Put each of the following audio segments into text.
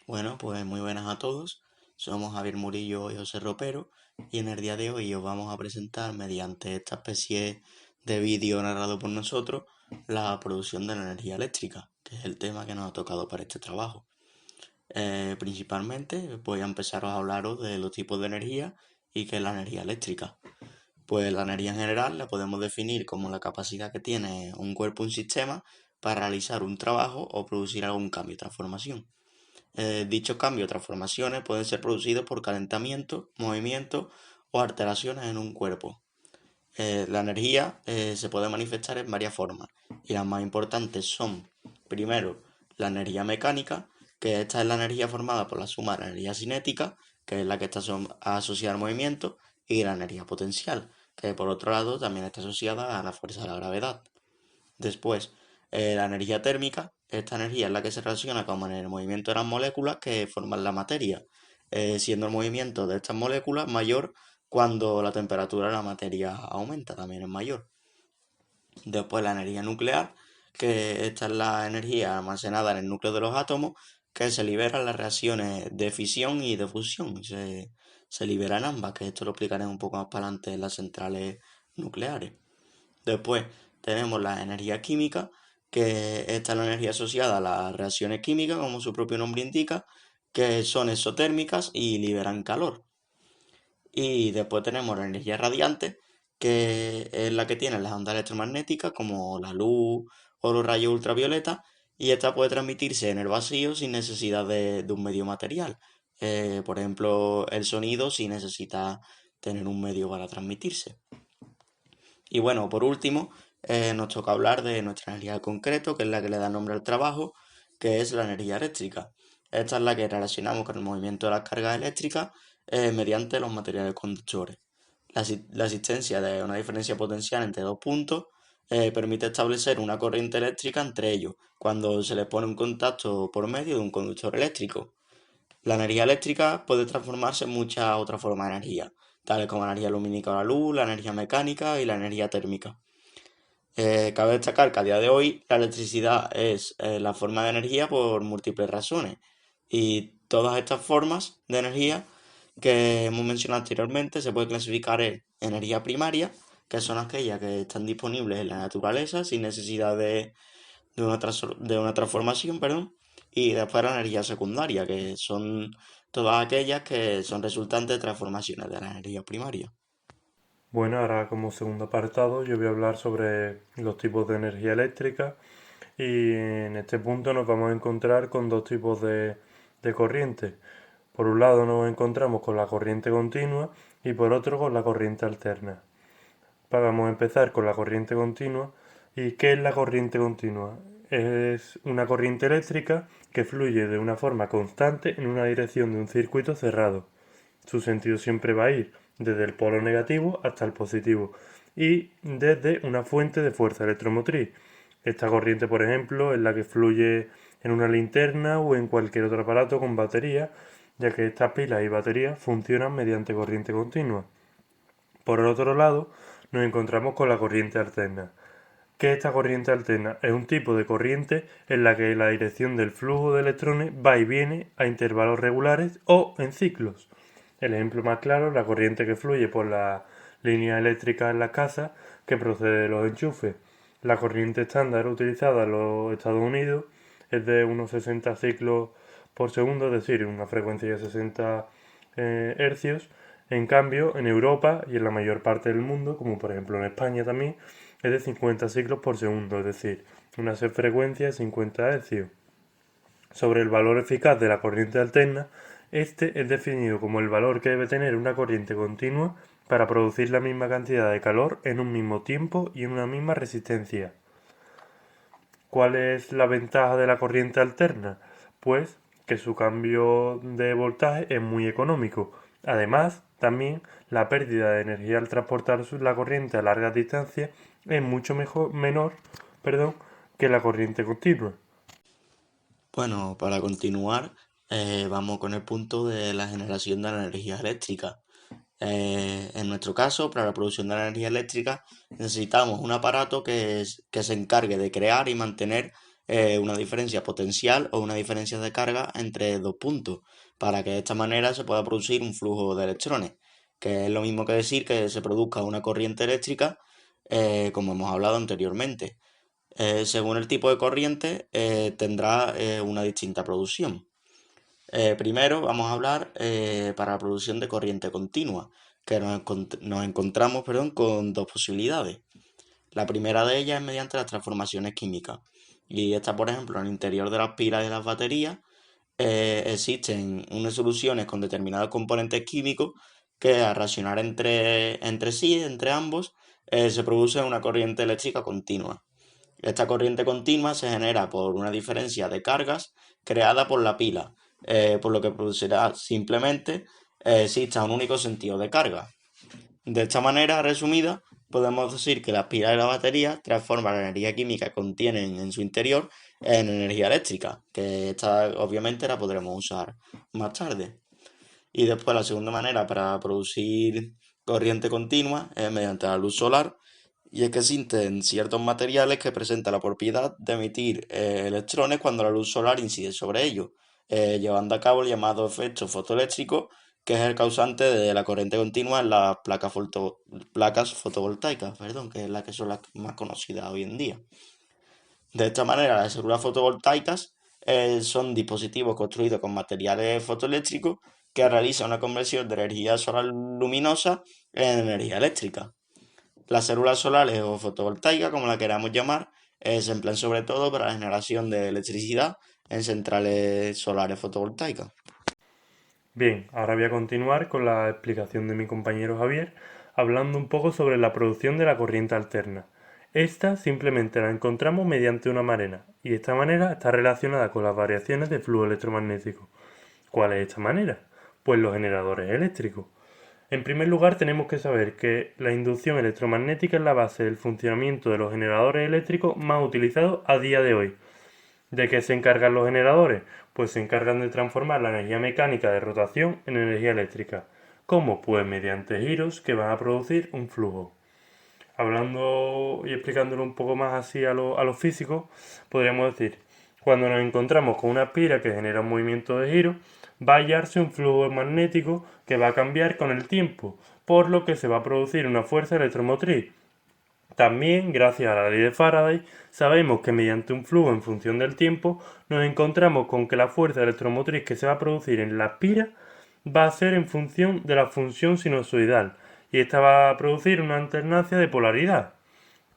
Bueno, pues muy buenas a todos. Somos Javier Murillo y José Ropero y en el día de hoy os vamos a presentar mediante esta especie de vídeo narrado por nosotros la producción de la energía eléctrica, que es el tema que nos ha tocado para este trabajo. Principalmente voy a empezaros a hablaros de los tipos de energía y qué es la energía eléctrica. Pues la energía en general la podemos definir como la capacidad que tiene un cuerpo o un sistema para realizar un trabajo o producir algún cambio o transformación. Dichos cambios o transformaciones pueden ser producidos por calentamiento, movimiento o alteraciones en un cuerpo. La energía se puede manifestar en varias formas y las más importantes son, primero, la energía mecánica, que esta es la energía formada por la suma de la energía cinética, que es la que está asociada al movimiento, y la energía potencial, que por otro lado también está asociada a la fuerza de la gravedad. Después, la energía térmica, esta energía es la que se relaciona con el movimiento de las moléculas que forman la materia, siendo el movimiento de estas moléculas mayor cuando la temperatura de la materia aumenta, también es mayor. Después la energía nuclear, que esta es la energía almacenada en el núcleo de los átomos que se libera en las reacciones de fisión y de fusión. Se liberan ambas, que esto lo explicaré un poco más para adelante en las centrales nucleares. Después tenemos la energía química, que esta es la energía asociada a las reacciones químicas, como su propio nombre indica, que son exotérmicas y liberan calor. Y después tenemos la energía radiante, que es la que tienen las ondas electromagnéticas, como la luz o los rayos ultravioleta, y esta puede transmitirse en el vacío sin necesidad de un medio material. Por ejemplo, el sonido si necesita tener un medio para transmitirse. Y bueno, por último, nos toca hablar de nuestra energía al concreto, que es la que le da nombre al trabajo, que es la energía eléctrica. Esta es la que relacionamos con el movimiento de las cargas eléctricas mediante los materiales conductores. La existencia de una diferencia potencial entre dos puntos permite establecer una corriente eléctrica entre ellos, cuando se les pone un contacto por medio de un conductor eléctrico. La energía eléctrica puede transformarse en muchas otras formas de energía, tales como la energía lumínica o la luz, la energía mecánica y la energía térmica. Cabe destacar que a día de hoy la electricidad es la forma de energía por múltiples razones y todas estas formas de energía que hemos mencionado anteriormente se puede clasificar en energía primaria, que son aquellas que están disponibles en la naturaleza sin necesidad de una transformación, perdón, y después la energía secundaria, que son todas aquellas que son resultantes de transformaciones de la energía primaria. Bueno, ahora como segundo apartado yo voy a hablar sobre los tipos de energía eléctrica y en este punto nos vamos a encontrar con dos tipos de corriente. Por un lado nos encontramos con la corriente continua y por otro con la corriente alterna. Vamos a empezar con la corriente continua. ¿Y qué es la corriente continua? Es una corriente eléctrica que fluye de una forma constante en una dirección de un circuito cerrado. Su sentido siempre va a ir desde el polo negativo hasta el positivo y desde una fuente de fuerza electromotriz. Esta corriente, por ejemplo, es la que fluye en una linterna o en cualquier otro aparato con batería, ya que estas pilas y baterías funcionan mediante corriente continua. Por el otro lado, nos encontramos con la corriente alterna. ¿Qué es esta corriente alterna? Es un tipo de corriente en la que la dirección del flujo de electrones va y viene a intervalos regulares o en ciclos. El ejemplo más claro es la corriente que fluye por la línea eléctrica en las casas que procede de los enchufes. La corriente estándar utilizada en los Estados Unidos es de unos 60 ciclos por segundo, es decir, una frecuencia de 60 hercios. En cambio, en Europa y en la mayor parte del mundo, como por ejemplo en España también, es de 50 ciclos por segundo, es decir, una frecuencia de 50 hercios. Sobre el valor eficaz de la corriente alterna, este es definido como el valor que debe tener una corriente continua para producir la misma cantidad de calor en un mismo tiempo y en una misma resistencia. ¿Cuál es la ventaja de la corriente alterna? Pues que su cambio de voltaje es muy económico. Además, también la pérdida de energía al transportar la corriente a largas distancias es mucho menor, que la corriente continua. Bueno, para continuar, vamos con el punto de la generación de la energía eléctrica. En nuestro caso, para la producción de la energía eléctrica, necesitamos un aparato que se encargue de crear y mantener una diferencia potencial o una diferencia de carga entre dos puntos, para que de esta manera se pueda producir un flujo de electrones, que es lo mismo que decir que se produzca una corriente eléctrica, como hemos hablado anteriormente. Según el tipo de corriente, tendrá una distinta producción. Primero vamos a hablar para la producción de corriente continua, que nos encontramos, perdón, con dos posibilidades. La primera de ellas es mediante las transformaciones químicas. Y esta, por ejemplo, en el interior de las pilas y de las baterías existen unas soluciones con determinados componentes químicos que al reaccionar entre sí, entre ambos, se produce una corriente eléctrica continua. Esta corriente continua se genera por una diferencia de cargas creada por la pila, por lo que producirá simplemente exista un único sentido de carga. De esta manera resumida, podemos decir que las pilas y las baterías transforman la energía química que contienen en su interior en energía eléctrica, que esta obviamente la podremos usar más tarde. Y después la segunda manera para producir corriente continua es mediante la luz solar, y es que existen ciertos materiales que presentan la propiedad de emitir electrones cuando la luz solar incide sobre ellos, llevando a cabo el llamado efecto fotoeléctrico, que es el causante de la corriente continua en las placas fotovoltaicas, perdón, que es la que son las más conocidas hoy en día. De esta manera, las células fotovoltaicas son dispositivos construidos con materiales fotoeléctricos que realizan una conversión de energía solar luminosa en energía eléctrica. Las células solares o fotovoltaicas, como la queramos llamar, se emplean sobre todo para la generación de electricidad en centrales solares fotovoltaicas. Bien, ahora voy a continuar con la explicación de mi compañero Javier, hablando un poco sobre la producción de la corriente alterna. Esta simplemente la encontramos mediante una manera, y esta manera está relacionada con las variaciones de flujo electromagnético. ¿Cuál es esta manera? Pues los generadores eléctricos. En primer lugar, tenemos que saber que la inducción electromagnética es la base del funcionamiento de los generadores eléctricos más utilizados a día de hoy. ¿De qué se encargan los generadores? Pues se encargan de transformar la energía mecánica de rotación en energía eléctrica. ¿Cómo? Pues mediante giros que van a producir un flujo. Hablando y explicándolo un poco más así a los físicos, podríamos decir, cuando nos encontramos con una pila que genera un movimiento de giro, va a hallarse un flujo magnético que va a cambiar con el tiempo, por lo que se va a producir una fuerza electromotriz. También, gracias a la ley de Faraday, sabemos que mediante un flujo en función del tiempo nos encontramos con que la fuerza electromotriz que se va a producir en la pila va a ser en función de la función sinusoidal, y esta va a producir una alternancia de polaridad.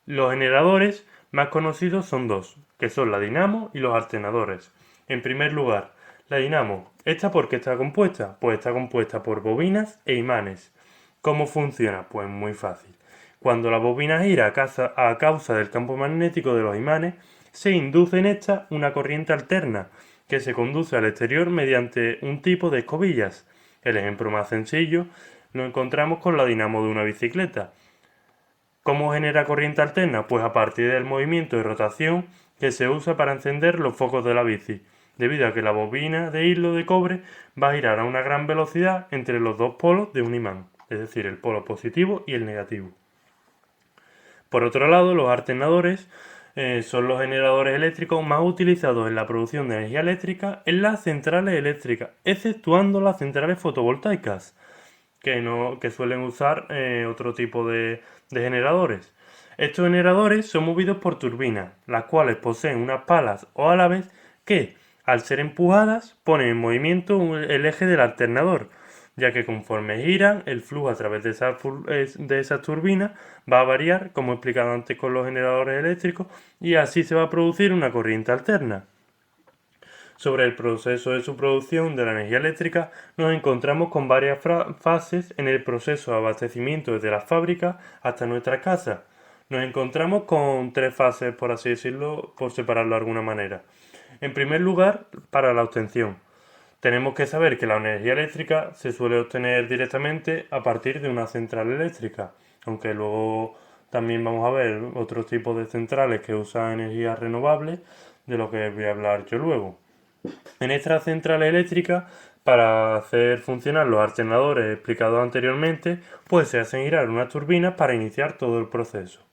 Los generadores más conocidos son dos, que son la dinamo y los alternadores. En primer lugar, la dinamo. ¿Esta por qué está compuesta? Pues está compuesta por bobinas e imanes. ¿Cómo funciona? Pues muy fácil. Cuando la bobina gira a causa del campo magnético de los imanes, se induce en esta una corriente alterna, que se conduce al exterior mediante un tipo de escobillas. El ejemplo más sencillo lo encontramos con la dinamo de una bicicleta. ¿Cómo genera corriente alterna? Pues a partir del movimiento de rotación que se usa para encender los focos de la bici, debido a que la bobina de hilo de cobre va a girar a una gran velocidad entre los dos polos de un imán, es decir, el polo positivo y el negativo. Por otro lado, los alternadores son los generadores eléctricos más utilizados en la producción de energía eléctrica en las centrales eléctricas, exceptuando las centrales fotovoltaicas, que suelen usar otro tipo de generadores. Estos generadores son movidos por turbinas, las cuales poseen unas palas o álabes que, al ser empujadas, ponen en movimiento el eje del alternador, ya que conforme giran, el flujo a través de esas turbinas va a variar, como he explicado antes con los generadores eléctricos, y así se va a producir una corriente alterna. Sobre el proceso de su producción de la energía eléctrica, nos encontramos con varias fases en el proceso de abastecimiento desde la fábrica hasta nuestra casa. Nos encontramos con tres fases, por así decirlo, por separarlo de alguna manera. En primer lugar, para la obtención. Tenemos que saber que la energía eléctrica se suele obtener directamente a partir de una central eléctrica, aunque luego también vamos a ver otros tipos de centrales que usan energías renovables, de lo que voy a hablar yo luego. En esta central eléctrica, para hacer funcionar los alternadores explicados anteriormente, pues se hacen girar unas turbinas para iniciar todo el proceso.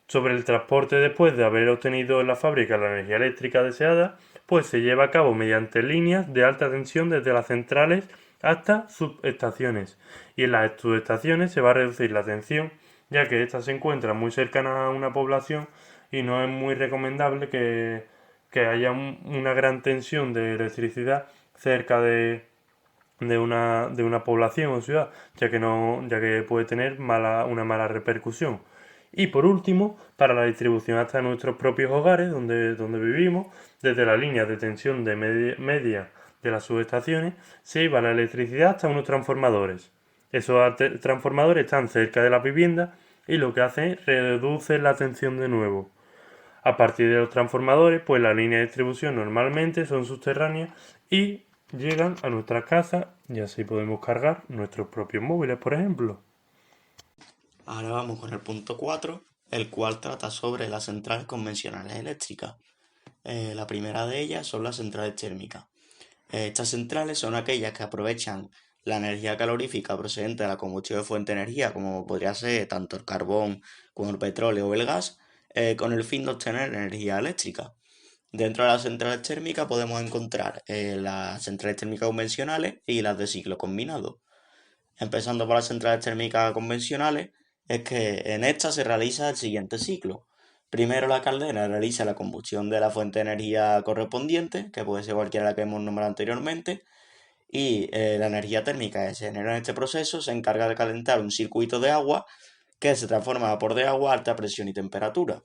Sobre el transporte después de haber obtenido en la fábrica la energía eléctrica deseada, pues se lleva a cabo mediante líneas de alta tensión desde las centrales hasta subestaciones. Y en las subestaciones se va a reducir la tensión, ya que ésta se encuentra muy cercana a una población y no es muy recomendable que haya una gran tensión de electricidad cerca de una población o ciudad, ya que no, ya que puede tener una mala repercusión. Y por último, para la distribución hasta nuestros propios hogares, donde vivimos, desde la línea de tensión de media de las subestaciones, se lleva la electricidad hasta unos transformadores. Esos transformadores están cerca de la vivienda y lo que hacen es reducir la tensión de nuevo. A partir de los transformadores, pues las líneas de distribución normalmente son subterráneas y llegan a nuestras casas y así podemos cargar nuestros propios móviles, por ejemplo. Ahora vamos con el punto 4, el cual trata sobre las centrales convencionales eléctricas. La primera de ellas son las centrales térmicas. Estas centrales son aquellas que aprovechan la energía calorífica procedente de la combustión de fuente de energía, como podría ser tanto el carbón como el petróleo o el gas, con el fin de obtener energía eléctrica. Dentro de las centrales térmicas podemos encontrar las centrales térmicas convencionales y las de ciclo combinado. Empezando por las centrales térmicas convencionales, es que en estas se realiza el siguiente ciclo. Primero la caldera realiza la combustión de la fuente de energía correspondiente, que puede ser cualquiera de la que hemos nombrado anteriormente, y la energía térmica que se genera en este proceso se encarga de calentar un circuito de agua que se transforma en vapor de agua a alta presión y temperatura.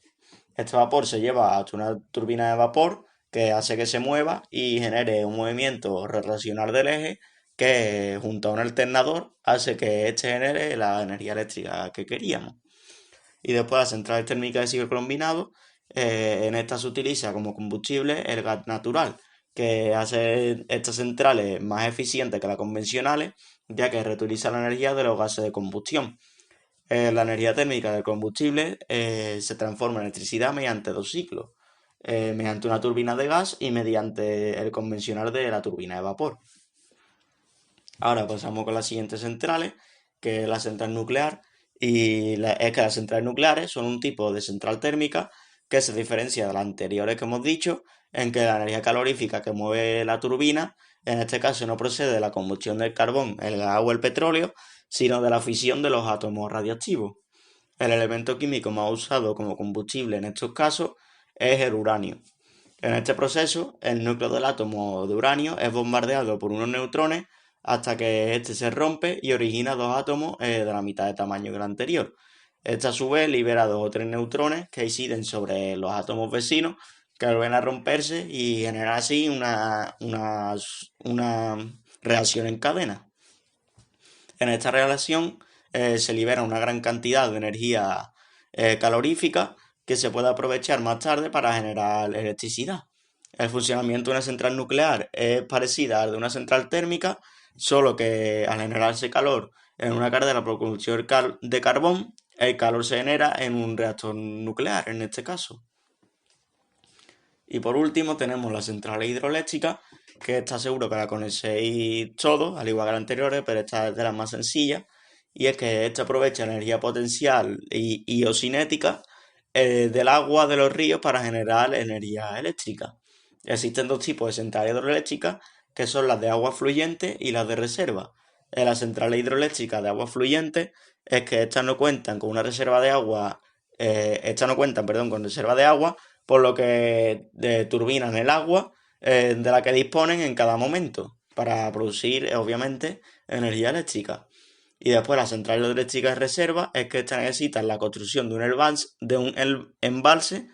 Este vapor se lleva hasta una turbina de vapor que hace que se mueva y genere un movimiento rotacional del eje que junto a un alternador hace que este genere la energía eléctrica que queríamos. Y después las centrales térmicas de ciclo combinado, en estas se utiliza como combustible el gas natural, que hace estas centrales más eficientes que las convencionales, ya que reutiliza la energía de los gases de combustión. La energía térmica del combustible se transforma en electricidad mediante dos ciclos, mediante una turbina de gas y mediante el convencional de la turbina de vapor. Ahora pasamos con las siguientes centrales, que es la central nuclear, es que las centrales nucleares son un tipo de central térmica que se diferencia de las anteriores que hemos dicho, en que la energía calorífica que mueve la turbina, en este caso no procede de la combustión del carbón, el gas o el petróleo, sino de la fisión de los átomos radiactivos. El elemento químico más usado como combustible en estos casos es el uranio. En este proceso, el núcleo del átomo de uranio es bombardeado por unos neutrones hasta que éste se rompe y origina dos átomos de la mitad de tamaño que el anterior. Este a su vez libera dos o tres neutrones que inciden sobre los átomos vecinos que vuelven a romperse y generar así una reacción en cadena. En esta reacción se libera una gran cantidad de energía calorífica que se puede aprovechar más tarde para generar electricidad. El funcionamiento de una central nuclear es parecida al de una central térmica, solo que al generarse calor en una caldera por combustión de carbón, el calor se genera en un reactor nuclear, en este caso. Y por último tenemos la central hidroeléctrica, que está seguro que la conocéis todos, al igual que las anteriores, pero esta es de las más sencillas. Y es que esta aprovecha la energía potencial y o cinética del agua de los ríos para generar energía eléctrica. Existen dos tipos de centrales hidroeléctricas, que son las de agua fluyente y las de reserva. En las centrales hidroeléctricas de agua fluyente es que estas no cuentan con una reserva de agua, estas no cuentan, perdón, con reserva de agua, por lo que turbinan el agua de la que disponen en cada momento para producir, obviamente, energía eléctrica. Y después las centrales eléctricas de reserva es que estas necesitan la construcción de un embalse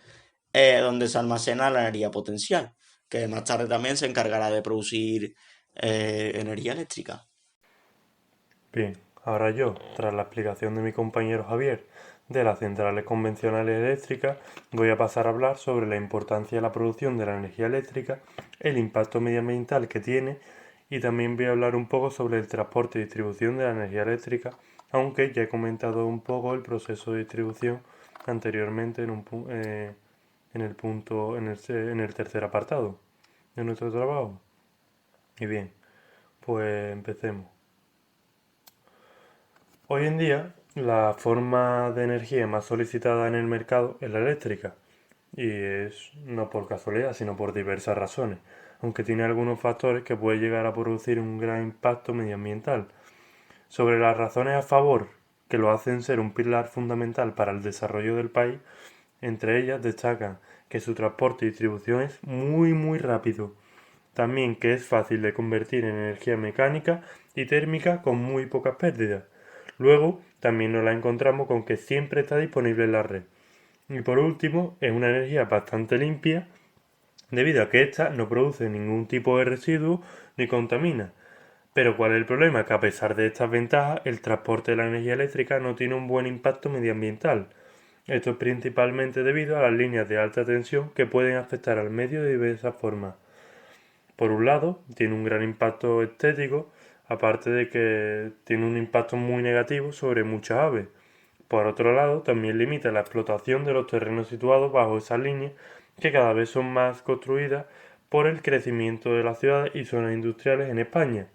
donde se almacena la energía potencial, que más tarde también se encargará de producir energía eléctrica. Bien, ahora yo, tras la explicación de mi compañero Javier de las centrales convencionales eléctricas, voy a pasar a hablar sobre la importancia de la producción de la energía eléctrica, el impacto medioambiental que tiene y también voy a hablar un poco sobre el transporte y distribución de la energía eléctrica, aunque ya he comentado un poco el proceso de distribución anteriormente en el punto, en el tercer apartado de nuestro trabajo. Y bien, pues empecemos. Hoy en día La forma de energía más solicitada en el mercado es la eléctrica, y es no por casualidad, sino por diversas razones, aunque tiene algunos factores que pueden llegar a producir un gran impacto medioambiental. Sobre las razones a favor que lo hacen ser un pilar fundamental para el desarrollo del país, entre ellas destacan que su transporte y distribución es muy rápido, también que es fácil de convertir en energía mecánica y térmica con muy pocas pérdidas. Luego, también nos la encontramos con que siempre está disponible en la red. Y por último, es una energía bastante limpia debido a que ésta no produce ningún tipo de residuo ni contamina. Pero ¿cuál es el problema? Que a pesar de estas ventajas, el transporte de la energía eléctrica no tiene un buen impacto medioambiental. Esto es principalmente debido a las líneas de alta tensión que pueden afectar al medio de diversas formas. Por un lado, tiene un gran impacto estético, aparte de que tiene un impacto muy negativo sobre muchas aves. Por otro lado, también limita la explotación de los terrenos situados bajo esas líneas, que cada vez son más construidas por el crecimiento de las ciudades y zonas industriales en España.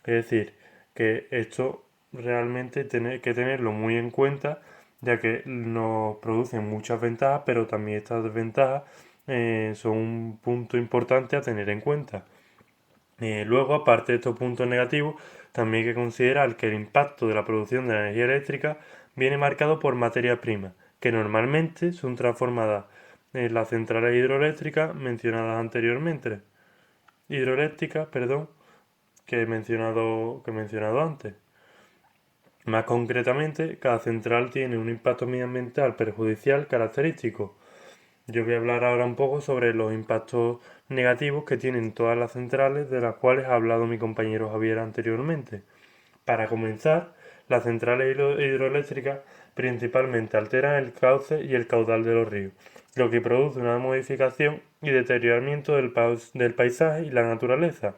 Es decir, que esto realmente tiene que tenerlo muy en cuenta, ya que nos producen muchas ventajas, pero también estas desventajas son un punto importante a tener en cuenta. Luego, aparte de estos puntos negativos, también hay que considerar que el impacto de la producción de la energía eléctrica viene marcado por materias primas, que normalmente son transformadas en las centrales hidroeléctricas mencionadas anteriormente. Hidroeléctricas, perdón, que he mencionado antes. Más concretamente, cada central tiene un impacto medioambiental perjudicial característico. Yo voy a hablar ahora un poco sobre los impactos negativos que tienen todas las centrales de las cuales ha hablado mi compañero Javier anteriormente. Para comenzar, las centrales hidroeléctricas principalmente alteran el cauce y el caudal de los ríos, lo que produce una modificación y deterioramiento del paisaje y la naturaleza.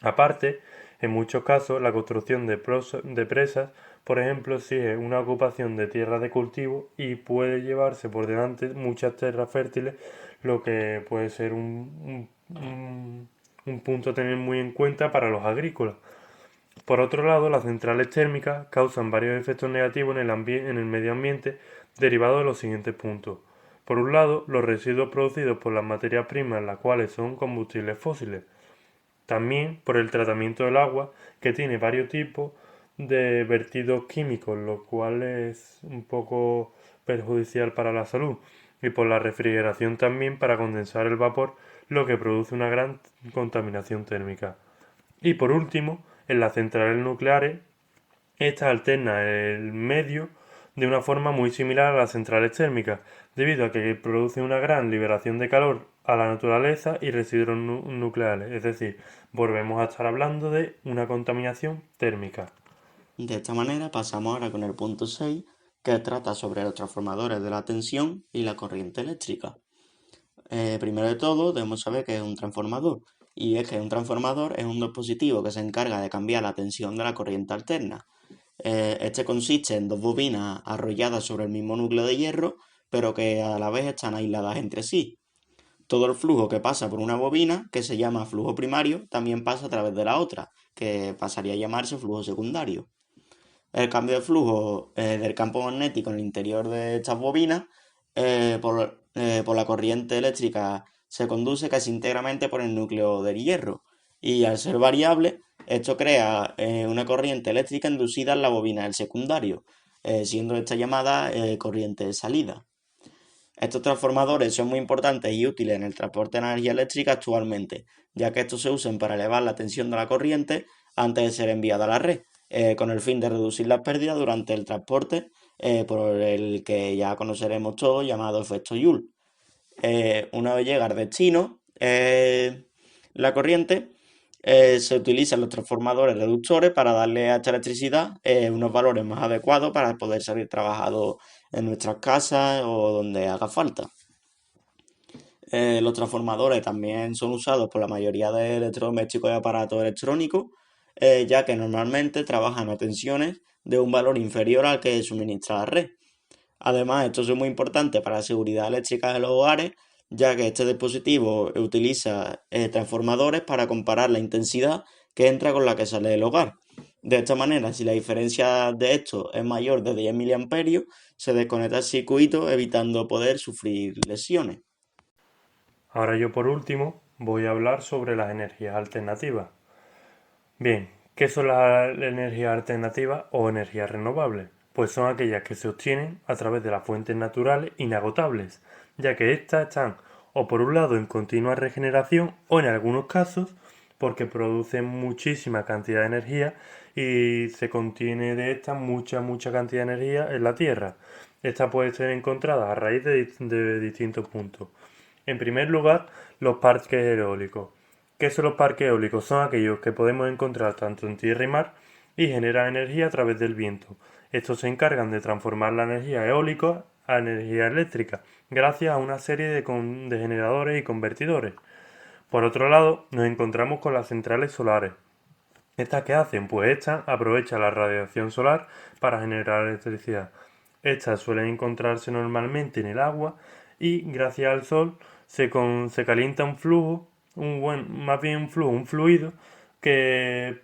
Aparte, en muchos casos, la construcción de presas, por ejemplo, exige una ocupación de tierras de cultivo y puede llevarse por delante muchas tierras fértiles, lo que puede ser un punto a tener muy en cuenta para los agrícolas. Por otro lado, las centrales térmicas causan varios efectos negativos en el medio ambiente derivados de los siguientes puntos. Por un lado, los residuos producidos por las materias primas, las cuales son combustibles fósiles. También por el tratamiento del agua, que tiene varios tipos de vertidos químicos, lo cual es un poco perjudicial para la salud. Y por la refrigeración también para condensar el vapor, lo que produce una gran contaminación térmica. Y por último, en las centrales nucleares, esta alterna el medio de una forma muy similar a las centrales térmicas, debido a que produce una gran liberación de calor a la naturaleza y residuos nucleares, es decir, volvemos a estar hablando de una contaminación térmica. De esta manera pasamos ahora con el punto 6, que trata sobre los transformadores de la tensión y la corriente eléctrica. Primero de todo, debemos saber qué es un transformador. Y es que un transformador es un dispositivo que se encarga de cambiar la tensión de la corriente alterna. Este consiste en dos bobinas arrolladas sobre el mismo núcleo de hierro, pero que a la vez están aisladas entre sí. Todo el flujo que pasa por una bobina, que se llama flujo primario, también pasa a través de la otra, que pasaría a llamarse flujo secundario. El cambio de flujo del campo magnético en el interior de estas bobinas por la corriente eléctrica se conduce casi íntegramente por el núcleo del hierro, y al ser variable, esto crea una corriente eléctrica inducida en la bobina del secundario, siendo esta llamada corriente de salida. Estos transformadores son muy importantes y útiles en el transporte de energía eléctrica actualmente, ya que estos se usan para elevar la tensión de la corriente antes de ser enviada a la red, con el fin de reducir las pérdidas durante el transporte, por el que ya conoceremos todos, llamado efecto Joule. Una vez llega al destino, la corriente, se utilizan los transformadores reductores para darle a esta electricidad unos valores más adecuados para poder salir trabajado en nuestras casas o donde haga falta. Los transformadores también son usados por la mayoría de electrodomésticos y aparatos electrónicos, ya que normalmente trabajan a tensiones de un valor inferior al que suministra la red. Además, esto es muy importante para la seguridad eléctrica de los hogares, ya que este dispositivo utiliza transformadores para comparar la intensidad que entra con la que sale del hogar. De esta manera, si la diferencia de esto es mayor de 10 miliamperios, se desconecta el circuito evitando poder sufrir lesiones. Ahora yo por último voy a hablar sobre las energías alternativas. Bien, ¿qué son las energías alternativas o energías renovables? Pues son aquellas que se obtienen a través de las fuentes naturales inagotables, ya que éstas están o por un lado en continua regeneración o en algunos casos porque producen muchísima cantidad de energía y se contiene de esta mucha cantidad de energía en la Tierra. Esta puede ser encontrada a raíz de distintos puntos. En primer lugar, los parques eólicos. ¿Qué son los parques eólicos? Son aquellos que podemos encontrar tanto en tierra y mar y generan energía a través del viento. Estos se encargan de transformar la energía eólica a energía eléctrica, gracias a una serie de generadores y convertidores. Por otro lado, nos encontramos con las centrales solares. ¿Estas qué hacen? Pues estas aprovechan la radiación solar para generar electricidad. Estas suelen encontrarse normalmente en el agua y gracias al sol se calienta un flujo, más bien un flujo, un fluido que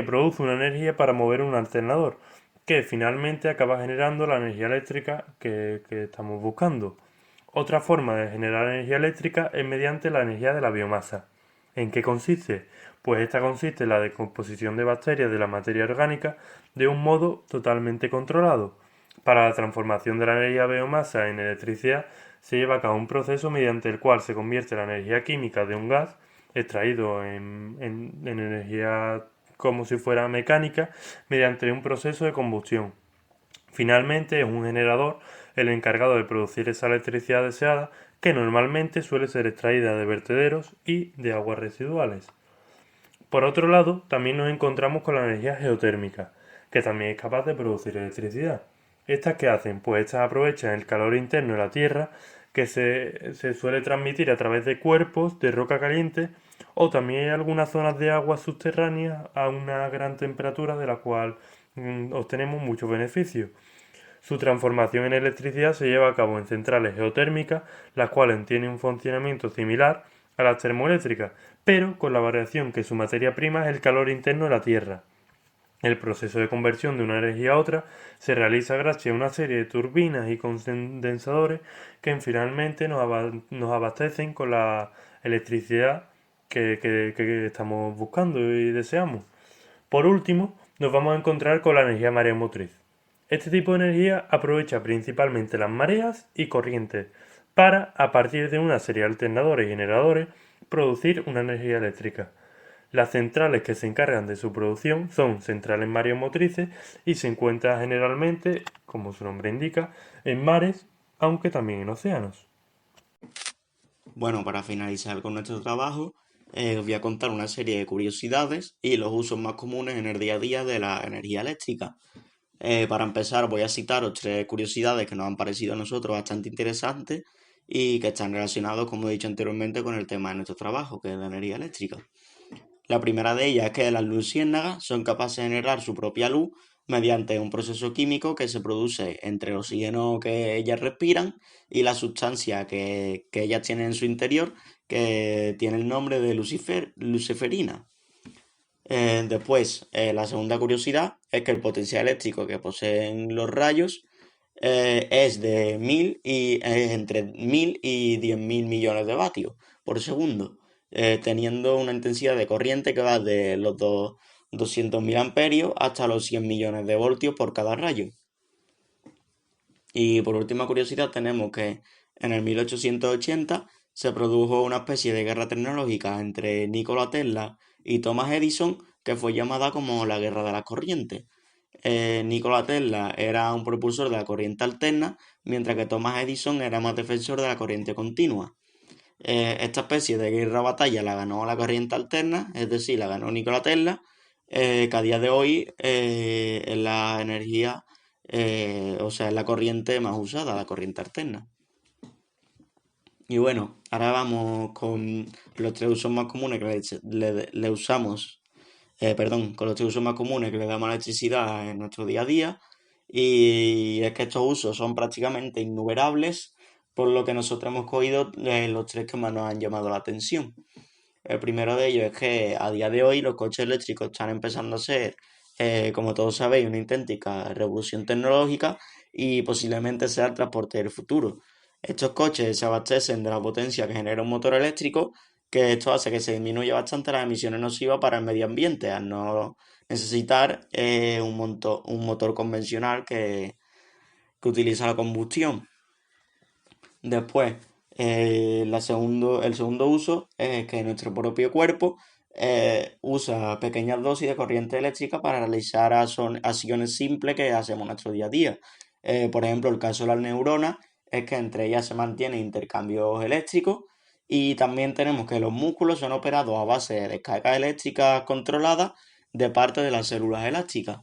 produce una energía para mover un alternador, que finalmente acaba generando la energía eléctrica que estamos buscando. Otra forma de generar energía eléctrica es mediante la energía de la biomasa. ¿En qué consiste? Pues esta consiste en la descomposición de bacterias de la materia orgánica de un modo totalmente controlado. Para la transformación de la energía biomasa en electricidad se lleva a cabo un proceso mediante el cual se convierte la energía química de un gas extraído en energía como si fuera mecánica mediante un proceso de combustión. Finalmente es un generador el encargado de producir esa electricidad deseada que normalmente suele ser extraída de vertederos y de aguas residuales. Por otro lado, también nos encontramos con la energía geotérmica, que también es capaz de producir electricidad. ¿Estas qué hacen? Pues estas aprovechan el calor interno de la Tierra que se suele transmitir a través de cuerpos de roca caliente o también hay algunas zonas de aguas subterráneas a una gran temperatura de la cual obtenemos muchos beneficios. Su transformación en electricidad se lleva a cabo en centrales geotérmicas, las cuales tienen un funcionamiento similar a las termoeléctricas, pero con la variación que su materia prima es el calor interno de la Tierra. El proceso de conversión de una energía a otra se realiza gracias a una serie de turbinas y condensadores que finalmente nos abastecen con la electricidad que estamos buscando y deseamos. Por último, nos vamos a encontrar con la energía mareomotriz. Este tipo de energía aprovecha principalmente las mareas y corrientes para, a partir de una serie de alternadores y generadores, producir una energía eléctrica. Las centrales que se encargan de su producción son centrales mareomotrices y se encuentran generalmente, como su nombre indica, en mares, aunque también en océanos. Bueno, para finalizar con nuestro trabajo, os voy a contar una serie de curiosidades y los usos más comunes en el día a día de la energía eléctrica. Para empezar, voy a citaros tres curiosidades que nos han parecido a nosotros bastante interesantes y que están relacionados, como he dicho anteriormente, con el tema de nuestro trabajo, que es la energía eléctrica. La primera de ellas es que las luciérnagas son capaces de generar su propia luz mediante un proceso químico que se produce entre el oxígeno que ellas respiran y la sustancia que ellas tienen en su interior, que tiene el nombre de luciferina. Después, la segunda curiosidad es que el potencial eléctrico que poseen los rayos es de entre 1000 y 10.000 millones de vatios por segundo, teniendo una intensidad de corriente que va de los 200.000 amperios hasta los 100 millones de voltios por cada rayo. Y por última curiosidad tenemos que en el 1880 se produjo una especie de guerra tecnológica entre Nikola Tesla y Thomas Edison que fue llamada como la Guerra de las Corrientes. Nikola Tesla era un propulsor de la corriente alterna, mientras que Thomas Edison era más defensor de la corriente continua. Esta especie de guerra-batalla la ganó la corriente alterna, es decir, la ganó Nikola Tesla, que a día de hoy es la energía, o sea, es la corriente más usada, la corriente alterna. Y bueno, ahora vamos con los tres usos más comunes que le usamos, perdón, con los tres usos más comunes que le damos a la electricidad en nuestro día a día. Y es que estos usos son prácticamente innumerables, por lo que nosotros hemos cogido los tres que más nos han llamado la atención. El primero de ellos es que a día de hoy los coches eléctricos están empezando a ser como todos sabéis, una auténtica revolución tecnológica y posiblemente sea el transporte del futuro. Estos coches se abastecen de la potencia que genera un motor eléctrico, que esto hace que se disminuya bastante las emisiones nocivas para el medio ambiente, al no necesitar un motor convencional que utiliza la combustión. Después, el segundo uso es que nuestro propio cuerpo usa pequeñas dosis de corriente eléctrica para realizar acciones simples que hacemos en nuestro día a día. Por ejemplo, el caso de las neuronas es que entre ellas se mantienen intercambios eléctricos y también tenemos que los músculos son operados a base de descargas eléctricas controladas de parte de las células elásticas.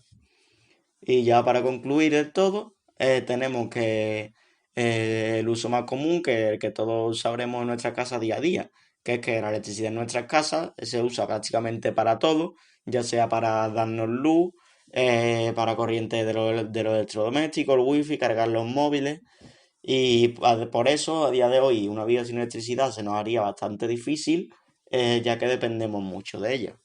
Y ya para concluir el todo, tenemos que el uso más común que el que todos sabremos en nuestra casa día a día, que es que la electricidad en nuestras casas se usa prácticamente para todo, ya sea para darnos luz, para corriente de los electrodomésticos, el wifi, cargar los móviles. Y por eso, a día de hoy, una vida sin electricidad se nos haría bastante difícil, ya que dependemos mucho de ella.